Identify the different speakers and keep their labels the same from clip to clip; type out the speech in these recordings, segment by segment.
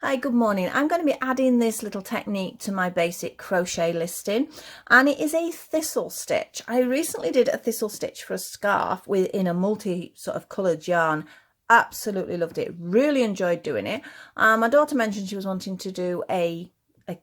Speaker 1: Hi, good morning. I'm going to be adding this little technique to my basic crochet listing, and it is a thistle stitch. I recently did a thistle stitch for a scarf in a multi sort of coloured yarn. Absolutely loved it. Really enjoyed doing it. My daughter mentioned she was wanting to do a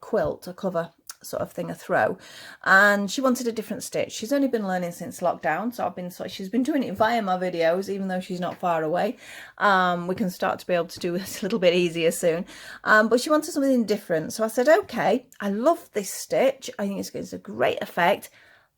Speaker 1: quilt, a cover sort of thing, a throw, and she wanted a different stitch. She's only been learning since lockdown, so she's been doing it via my videos, even though she's not far away. We can start to be able to do it a little bit easier soon, but she wanted something different, so I said, okay, I love this stitch, I think it's a great effect,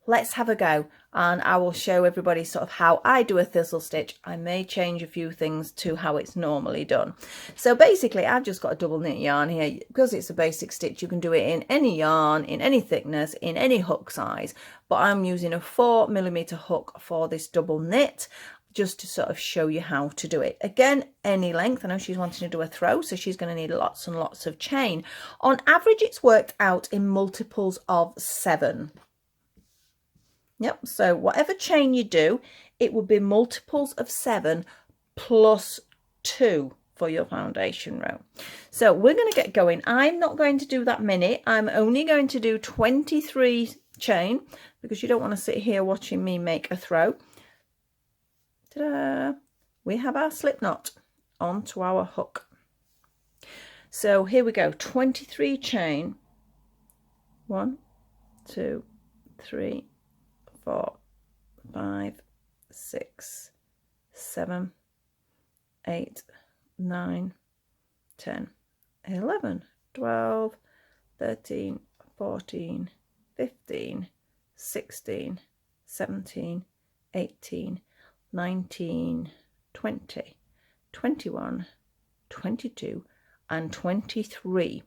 Speaker 1: let's have a go, and I will show everybody sort of how I do a thistle stitch. I may change a few things to how it's normally done. So basically I've just got a double knit yarn here. Because it's a basic stitch, you can do it in any yarn, in any thickness, in any hook size, but I'm using a 4mm hook for this double knit, just to sort of show you how to do it. Again, any length. I know she's wanting to do a throw, so she's going to need lots and lots of chain. On average, it's worked out in multiples of 7. Yep, so whatever chain you do, it would be multiples of 7 plus 2 for your foundation row. So we're going to get going. I'm not going to do that many. I'm only going to do 23 chain, because you don't want to sit here watching me make a throw. Ta-da! We have our slip knot onto our hook. So here we go, 23 chain. 1, 2, 3, 4, 5, 6, 7, 8, 9, 10, 11, 12, 13, 14, 15, 16, 17, 18, 19, 20, 21, 22, and 23.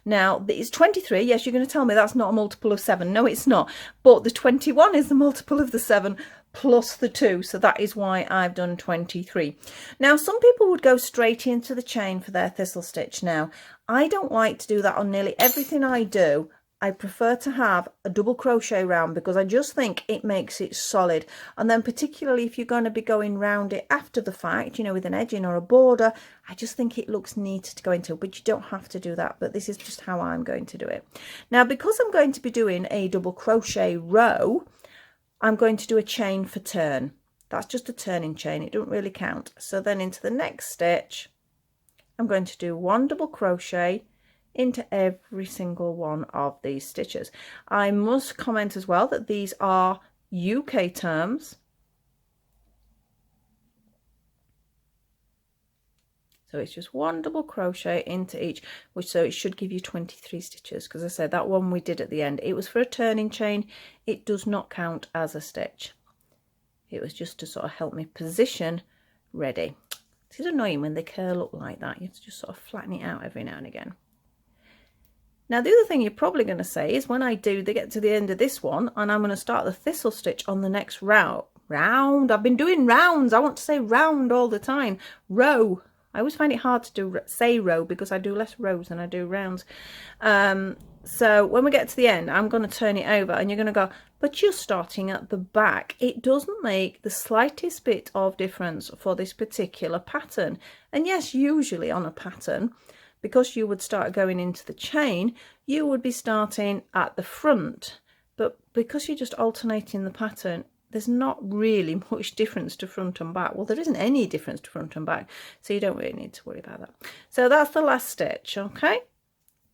Speaker 1: Now, it's 23. Yes, you're going to tell me that's not a multiple of 7. No, it's not. But the 21 is the multiple of the 7 plus the 2. So that is why I've done 23. Now, some people would go straight into the chain for their thistle stitch. Now, I don't like to do that on nearly everything I do. I prefer to have a double crochet round, because I just think it makes it solid. And then particularly if you're going to be going round it after the fact, you know, with an edging or a border, I just think it looks neat to go into, but you don't have to do that. But this is just how I'm going to do it. Now, because I'm going to be doing a double crochet row, I'm going to do a chain for turn. That's just a turning chain. It doesn't really count. So then into the next stitch, I'm going to do 1 double crochet into every single one of these stitches. I must comment as well that these are UK terms. So it's just 1 double crochet into each, so it should give you 23 stitches, because I said that one we did at the end, it was for a turning chain. It does not count as a stitch. It was just to sort of help me position ready. This is annoying when they curl up like that. You have to just sort of flatten it out every now and again. Now, the other thing you're probably going to say is when they get to the end of this one, and I'm going to start the thistle stitch on the next round. I've been doing rounds. I want to say round all the time. Row. I always find it hard to say row, because I do less rows than I do rounds. So when we get to the end, I'm going to turn it over, and you're going to go, but you're starting at the back. It doesn't make the slightest bit of difference for this particular pattern. And yes, usually on a pattern, because you would start going into the chain, you would be starting at the front. But because you're just alternating the pattern, there's not really much difference to front and back. Well, there isn't any difference to front and back, so you don't really need to worry about that. So that's the last stitch, okay?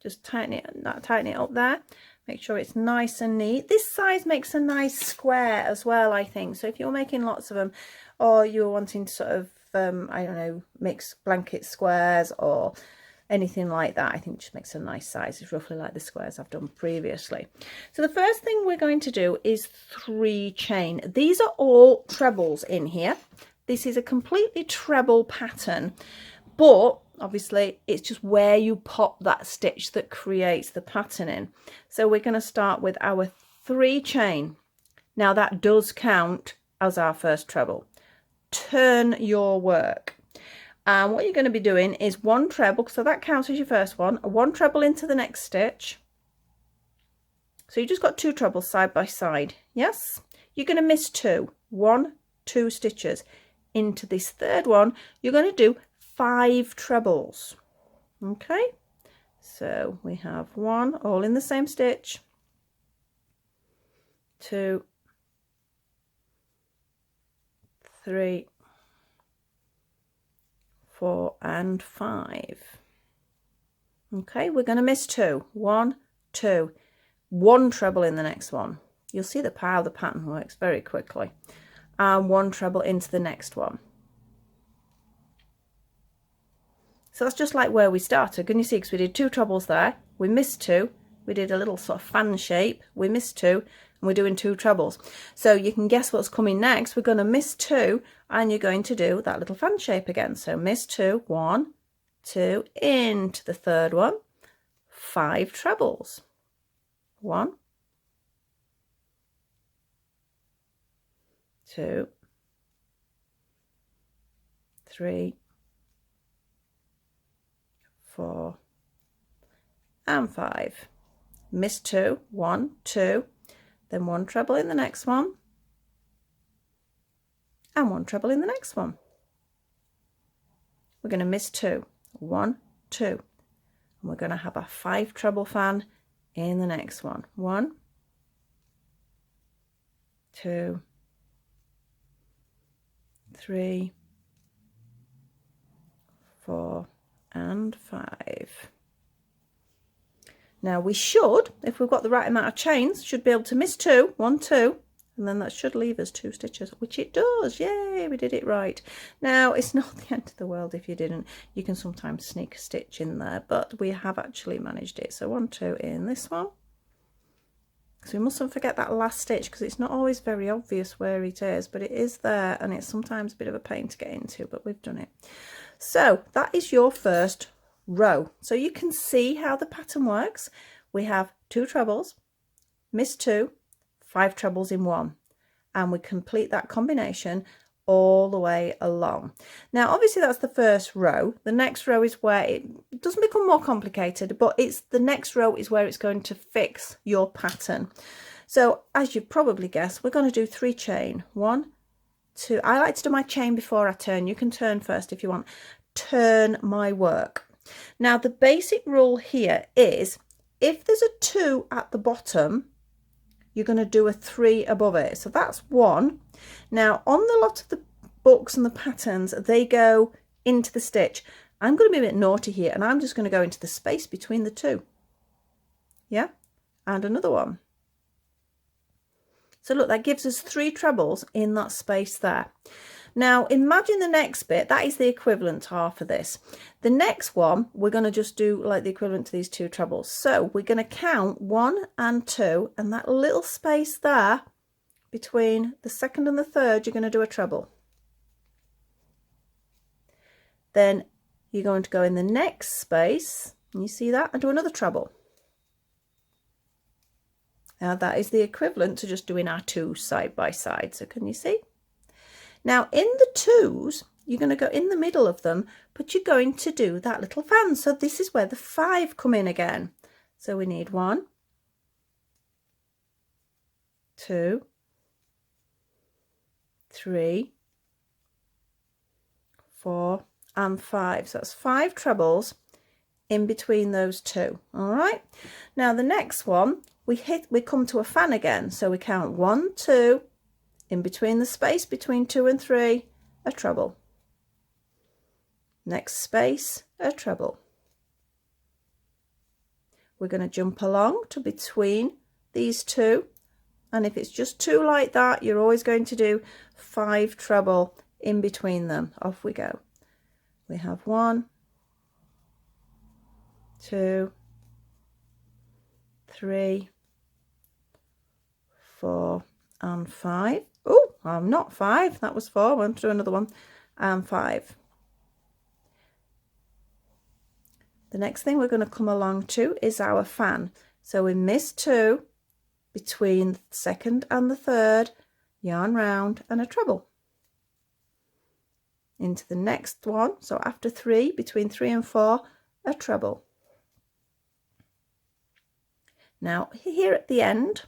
Speaker 1: Just tighten it up there. Make sure it's nice and neat. This size makes a nice square as well, I think. So if you're making lots of them, or you're wanting to sort of, I don't know, mix blanket squares or anything like that, I think it just makes a nice size. It's roughly like the squares I've done previously. So the first thing we're going to do is 3 chain. These are all trebles in here. This is a completely treble pattern, but obviously it's just where you pop that stitch that creates the patterning. So we're going to start with our 3 chain. Now that does count as our first treble. Turn your work. And what you're going to be doing is 1 treble, so that counts as your first one, 1 treble into the next stitch. So you just got 2 trebles side by side. Yes, you're going to miss 2, 1, 2 stitches. Into this third one, you're going to do 5 trebles. Okay, So we have 1 all in the same stitch, 2, 3, 4 and 5. Okay, we're going to miss 2. 1, 2, 1 treble in the next one. You'll see how the pattern works very quickly. And 1 treble into the next one. So that's just like where we started. Can you see? Because we did 2 trebles there, we missed 2, we did a little sort of fan shape, we missed 2, and we're doing 2 trebles. So you can guess what's coming next. We're going to miss 2, and you're going to do that little fan shape again. So miss 2, 1, 2, into the third one, 5 trebles. 1, 2, 3, 4 and 5. Miss 2, 1, 2, then 1 treble in the next one, and 1 treble in the next one. We're going to miss 2, 1, 2, and we're going to have a 5 treble fan in the next one. 1, 2, 3, 4 and 5. Now we should, if we've got the right amount of chains, should be able to miss 2, 1, 2, and then that should leave us 2 stitches, which it does. Yay, we did it right. Now it's not the end of the world if you didn't. You can sometimes sneak a stitch in there, but we have actually managed it. So 1, 2 in this one. So we mustn't forget that last stitch, because it's not always very obvious where it is, but it is there, and it's sometimes a bit of a pain to get into, but we've done it. So that is your first row. So you can see how the pattern works. We have 2 trebles, miss 2, 5 trebles in 1, and we complete that combination all the way along. Now obviously that's the first row. The next row is where it doesn't become more complicated, but it's the next row is where it's going to fix your pattern. So as you probably guessed, we're going to do 3 chain. 1, 2. I like to do my chain before I turn. You can turn first if you want. Turn my work. Now the basic rule here is if there's a 2 at the bottom, you're going to do a 3 above it. So that's 1. Now on the lot of the books and the patterns, they go into the stitch. I'm going to be a bit naughty here, and I'm just going to go into the space between the 2. Yeah, and another one. So look, that gives us 3 trebles in that space there. Now imagine the next bit, that is the equivalent half of this. The next one, we're going to just do like the equivalent to these 2 trebles. So we're going to count 1 and 2, and that little space there between the second and the third, you're going to do a treble. Then you're going to go in the next space, and you see that, and do another treble. Now that is the equivalent to just doing our 2 side by side. So can you see? Now in the 2s, you're going to go in the middle of them, but you're going to do that little fan. So this is where the 5 come in again. So we need 1, 2, 3, 4 and 5. So that's 5 trebles in between those 2. All right. Now the next one, we come to a fan again. So we count 1, 2, in between the space between 2 and 3, a treble. Next space, a treble. We're going to jump along to between these 2, and if it's just 2 like that, you're always going to do 5 treble in between them. Off we go. We have 1, 2, 3, 4 and 5. Oh, I'm not 5, that was 4. We'll do another one, and 5. The next thing we're going to come along to is our fan. So we miss 2 between the second and the third, yarn round and a treble. Into the next one, so after 3, between 3 and 4, a treble. Now here at the end,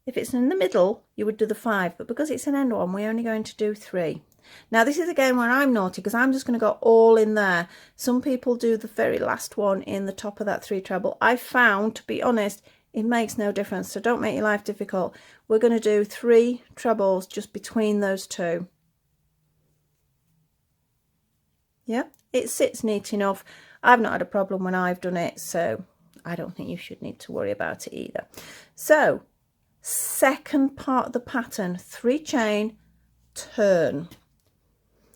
Speaker 1: if it's in the middle, you would do the 5, but because it's an end one, we're only going to do 3. Now this is again where I'm naughty, because I'm just going to go all in there. Some people do the very last one in the top of that 3 treble. I found, to be honest, it makes no difference, so don't make your life difficult. We're going to do 3 trebles just between those 2. Yeah, it sits neat enough. I've not had a problem when I've done it, so I don't think you should need to worry about it either. So second part of the pattern, 3 chain, turn.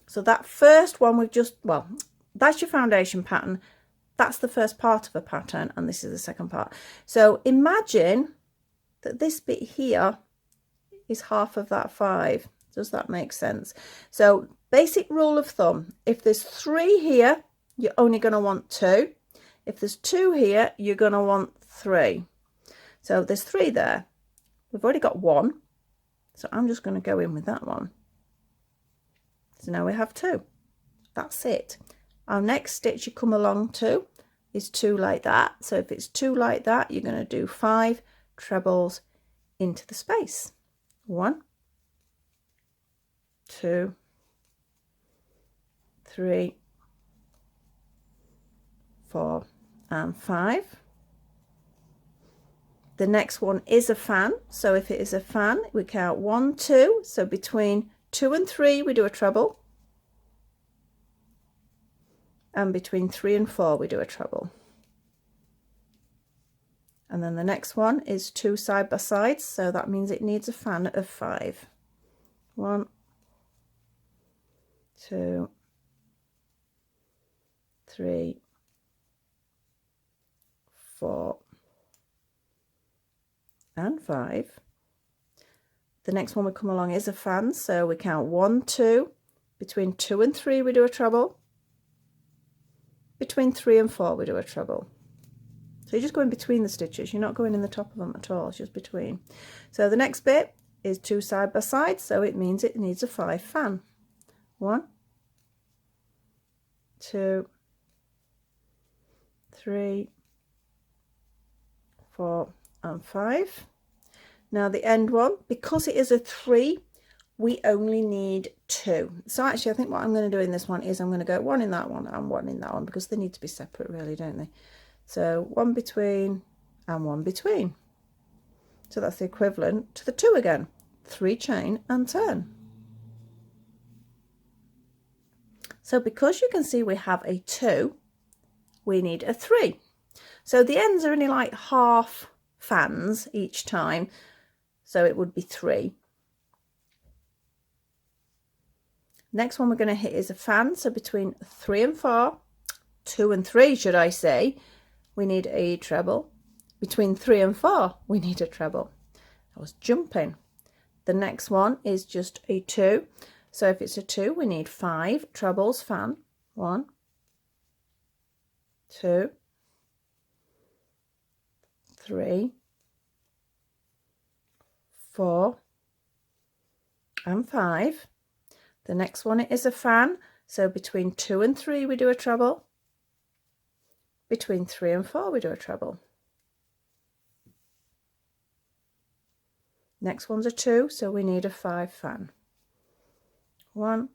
Speaker 1: So that first one we've just, well, that's your foundation pattern. That's the first part of a pattern, and this is the second part. So imagine that this bit here is half of that 5. Does that make sense? So basic rule of thumb, if there's 3 here, you're only going to want 2. If there's 2 here, you're going to want 3. So there's 3 there. We've already got 1. So I'm just going to go in with that one. So now we have 2. That's it. Our next stitch you come along to is 2 like that. So if it's 2 like that, you're going to do 5 trebles into the space. 1, 2, 3, 4 and 5. The next one is a fan, so if it is a fan we count 1, 2, so between 2 and 3 we do a treble, and between 3 and 4 we do a treble. And then the next one is 2 side by side, so that means it needs a fan of 5. 1, 2, 3, 4 and 5. The next one we come along is a fan, so we count 1, 2, between 2 and 3 we do a treble, between 3 and 4 we do a treble. So you're just going between the stitches, you're not going in the top of them at all, it's just between. So the next bit is 2 side by side, so it means it needs a 5 fan. 1, 2, 3, 4 and 5. Now the end one, because it is a 3, we only need 2. So actually I think what I'm going to do in this one is I'm going to go 1 in that one and 1 in that one, because they need to be separate really, don't they? So 1 between and 1 between. So that's the equivalent to the 2 again. 3 chain and turn. So because you can see we have a 2, we need a 3. So the ends are only like half fans each time, so it would be 3. Next one we're going to hit is a fan, so between 3 and 4, 2 and 3 should I say, we need a treble. Between 3 and 4 we need a treble. I was jumping. The next one is just a 2, so if it's a 2 we need 5 trebles fan. 1, 2, 3, 4 and 5. The next one is a fan, so between 2 and 3 we do a treble, between 3 and 4 we do a treble. Next one's a 2, so we need a 5 fan. 1,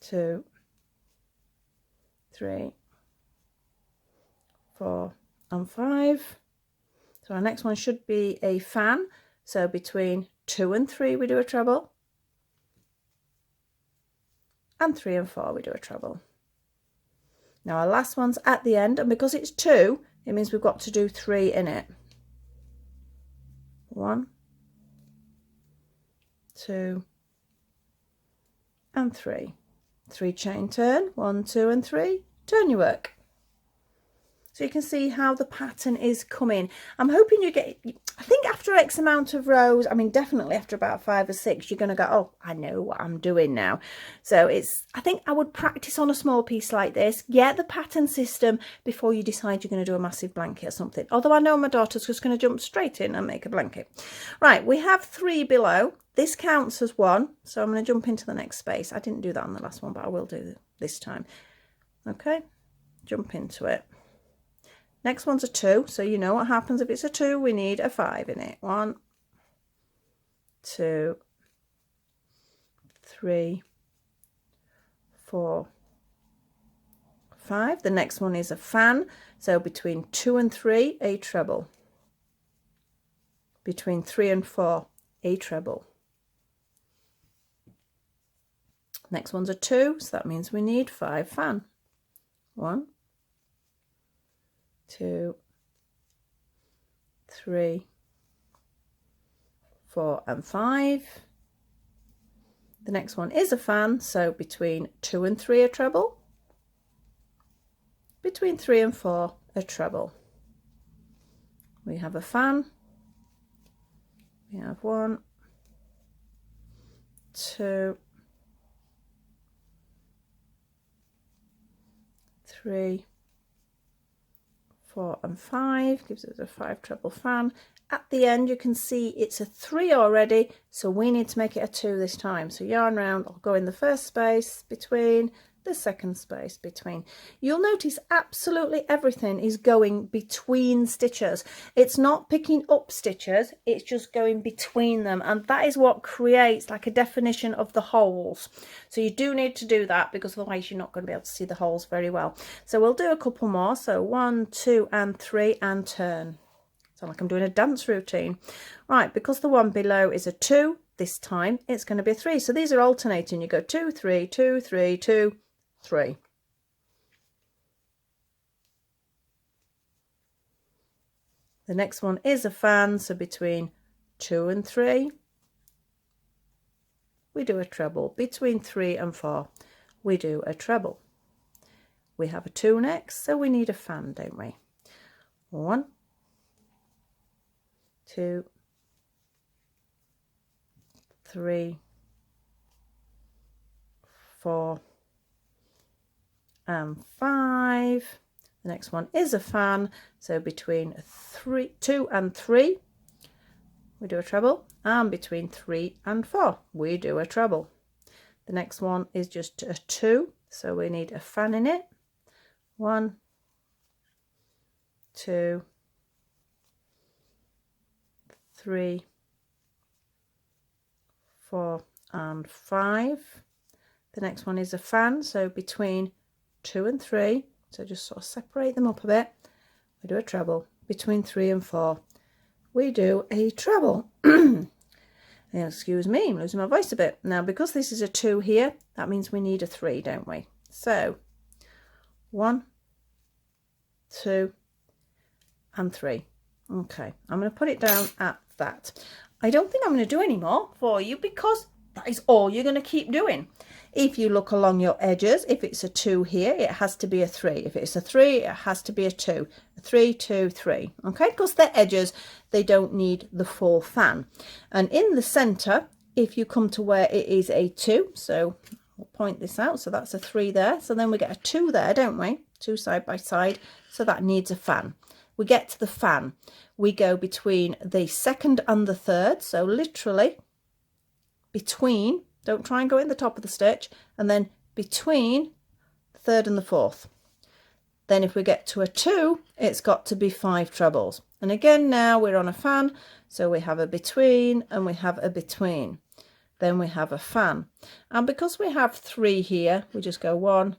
Speaker 1: 2, 3, 4 and 5. So our next one should be a fan, so between 2 and 3 we do a treble, and 3 and 4 we do a treble. Now our last one's at the end, and because it's 2 it means we've got to do 3 in it. 1, 2 and 3. 3 chain turn, 1, 2 and 3, turn your work. So you can see how the pattern is coming. I'm hoping you get, I think after X amount of rows, I mean definitely after about 5 or 6, you're going to go, oh, I know what I'm doing now. So it's, I think I would practice on a small piece like this, get the pattern system before you decide you're going to do a massive blanket or something. Although I know my daughter's just going to jump straight in and make a blanket. Right, we have 3 below. This counts as 1, so I'm going to jump into the next space. I didn't do that on the last one, but I will do this time. Okay, jump into it. Next one's a 2, so you know what happens if it's a 2, we need a 5 in it. 1, 2, 3, 4, 5. The next one is a fan, so between 2 and 3 a treble, between 3 and 4 a treble. Next one's a 2, so that means we need 5 fan. 1, 2, 3, 4 and 5. The next one is a fan, so between 2 and 3 a treble, between 3 and 4 a treble. We have a fan, we have 1, 2, 3, 4 and 5, gives us a 5 treble fan. At the end you can see it's a 3 already, so we need to make it a 2 this time. So yarn round, I'll go in the first space between, the second space between. You'll notice absolutely everything is going between stitches. It's not picking up stitches, it's just going between them, and that is what creates like a definition of the holes. So you do need to do that, because otherwise you're not going to be able to see the holes very well. So we'll do a couple more. So 1, 2 and 3 and turn. Sound like I'm doing a dance routine. Right, because the one below is a 2, this time it's going to be a 3. So these are alternating. You go 2, 3, 2, 3, 2, 3. The next one is a fan, so between 2 and 3 we do a treble, between 3 and 4 we do a treble. We have a 2 next, so we need a fan, don't we? 1, 2, 3, 4 and 5. The next one is a fan, so between 2 and 3 we do a treble, and between 3 and 4 we do a treble. The next one is just a 2, so we need a fan in it. 1, 2, 3, 4 and 5. The next one is a fan, so between 2 and 3, so just sort of separate them up a bit, we do a treble. Between 3 and 4 we do a treble. Excuse me, I'm losing my voice a bit. Now because this is a 2 here, that means we need a 3, don't we? So 1, 2 and 3. Okay, I'm going to put it down at that. I don't think I'm going to do any more for you, because that is all you're going to keep doing. If you look along your edges, if it's a 2 here, it has to be a 3. If it's a 3, it has to be a 2. A 3, 2, 3. Okay, because they're edges, they don't need the full fan. And in the center, if you come to where it is a 2, so we'll point this out, so that's a 3 there. So then we get a 2 there, don't we? 2 side by side, so that needs a fan. We get to the fan, we go between the second and the third, so literally between, don't try and go in the top of the stitch, and then between the third and the fourth. Then if we get to a 2, it's got to be 5 trebles. And again, now we're on a fan, so we have a between and we have a between. Then we have a fan. And because we have 3 here, we just go 1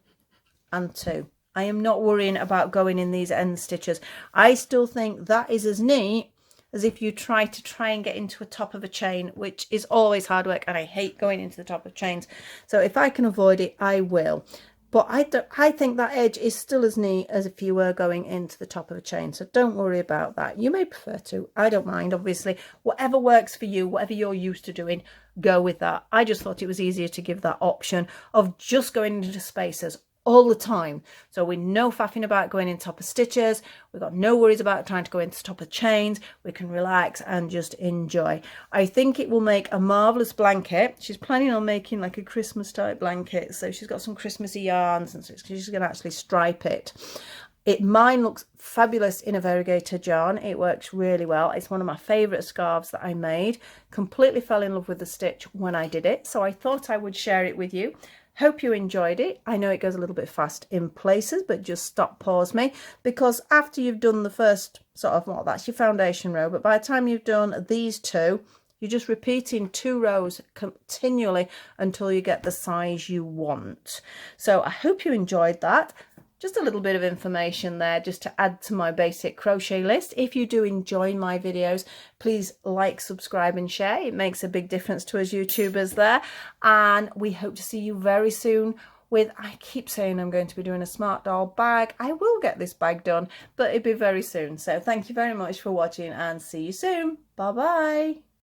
Speaker 1: and 2. I am not worrying about going in these end stitches. I still think that is as neat as if you try and get into a top of a chain, which is always hard work, and I hate going into the top of chains. So if I can avoid it, I will. But I think that edge is still as neat as if you were going into the top of a chain. So don't worry about that. You may prefer to. I don't mind, obviously. Whatever works for you, whatever you're used to doing, go with that. I just thought it was easier to give that option of just going into spaces all the time, so we're no faffing about going in top of stitches. We've got no worries about trying to go into top of chains. We can relax and just enjoy. I think it will make a marvelous blanket. She's planning on making like a Christmas type blanket, so she's got some Christmassy yarns, and so she's going to actually stripe it. Mine looks fabulous in a variegated yarn. It works really well. It's one of my favorite scarves that I made. Completely fell in love with the stitch when I did it, so I thought I would share it with you. Hope you enjoyed it. I know it goes a little bit fast in places, but just stop, pause me, because after you've done the first sort of, well, that's your foundation row, but by the time you've done these 2, You're just repeating 2 rows continually until you get the size you want. So I hope you enjoyed that. Just a little bit of information there just to add to my basic crochet list. If you do enjoy my videos, please like, subscribe and share. It makes a big difference to us YouTubers there. And we hope to see you very soon with, I keep saying I'm going to be doing a Smart Doll bag. I will get this bag done, but it'll be very soon. So thank you very much for watching and see you soon. Bye bye.